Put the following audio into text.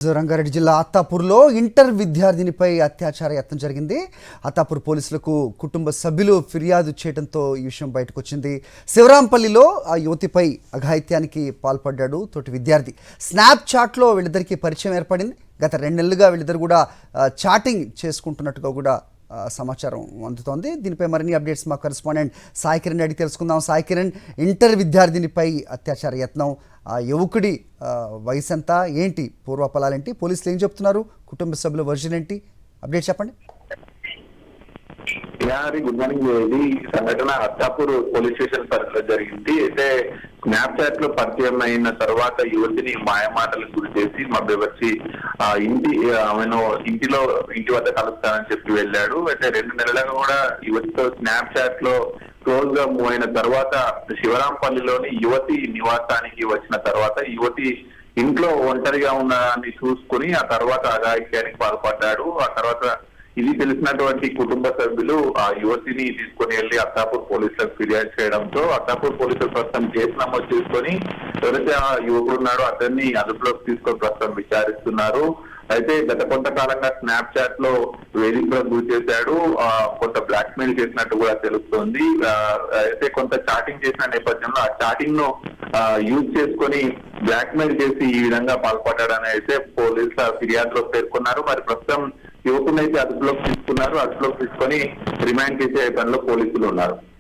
రంగారెడ్డి జిల్లా అత్తాపూర్లో ఇంటర్ విద్యార్థినిపై అత్యాచార యత్నం జరిగింది. అత్తాపూర్ పోలీసులకు కుటుంబ సభ్యులు ఫిర్యాదు చేయడంతో ఈ విషయం బయటకు వచ్చింది. శివరాంపల్లిలో ఆ యువతిపై అఘాయిత్యానికి పాల్పడ్డాడు తోటి విద్యార్థి. స్నాప్ చాట్లో వీళ్ళిద్దరికీ పరిచయం ఏర్పడింది. గత 2 నెలలుగా వీళ్ళిద్దరు కూడా చాటింగ్ చేసుకుంటున్నట్టుగా కూడా సమాచారం అందుతోంది. దీనిపై మరిన్ని అప్డేట్స్ మా కరెస్పాండెంట్ సాయి కిరణ్ అడిగి తెలుసుకుందాం. సాయి కిరణ్, ఇంటర్ విద్యార్థినిపై అత్యాచార యత్నం, ఆ యువకుడి వయసు ఎంత, ఏంటి పూర్వపలాలేంటి, పోలీసులు ఏం చెప్తున్నారు, కుటుంబ సభ్యుల వర్జన్ ఏంటి, అప్డేట్ చెప్పండి. Good morning. ఇది సంఘటన అత్తాపూర్ పోలీస్ స్టేషన్ పరిధిలో జరిగింది. అయితే స్నాప్చాట్ లో పరిచయం అయిన తర్వాత యువతిని మాయమాటలకు గురి చేసి మభ్యపరిచి ఇంటి వద్ద కలుస్తానని చెప్పి వెళ్ళాడు. అయితే 2 నెలలుగా కూడా యువతితో స్నాప్చాట్ లో క్లోజ్ గా మూవ్ అయిన తర్వాత శివరాంపల్లిలోని యువతి నివాసానికి వచ్చిన తర్వాత యువతి ఇంట్లో ఒంటరిగా ఉన్నదాన్ని చూసుకుని ఆ తర్వాత అఘాయిత్యానికి పాల్పడ్డాడు. ఆ తర్వాత ఇది తెలిసినటువంటి కుటుంబ సభ్యులు ఆ యువతిని తీసుకుని వెళ్లి అత్తాపూర్ పోలీసులకు ఫిర్యాదు చేయడంతో అత్తాపూర్ పోలీసులు ప్రస్తుతం కేసు నమోదు చేసుకుని ఎవరైతే ఆ యువకుడు ఉన్నాడో అతన్ని అదుపులోకి తీసుకొని ప్రస్తుతం విచారిస్తున్నారు. అయితే గత కొంతకాలంగా స్నాప్ చాట్ లో వేధింపులకు గురి చేశాడు, కొంత బ్లాక్ మెయిల్ చేసినట్టు కూడా తెలుస్తోంది. అయితే కొంత చాటింగ్ చేసిన నేపథ్యంలో ఆ చాటింగ్ ను యూజ్ చేసుకొని బ్లాక్ మెయిల్ చేసి ఈ విధంగా పాల్పడ్డాడని అయితే పోలీసుల ఫిర్యాదులో పేర్కొన్నారు. మరి ప్రస్తుతం యువకుని అయితే అదుపులోకి తీసుకున్నారు. అదుపులోకి తీసుకొని రిమాండ్ చేసే పనిలో పోలీసులు ఉన్నారు.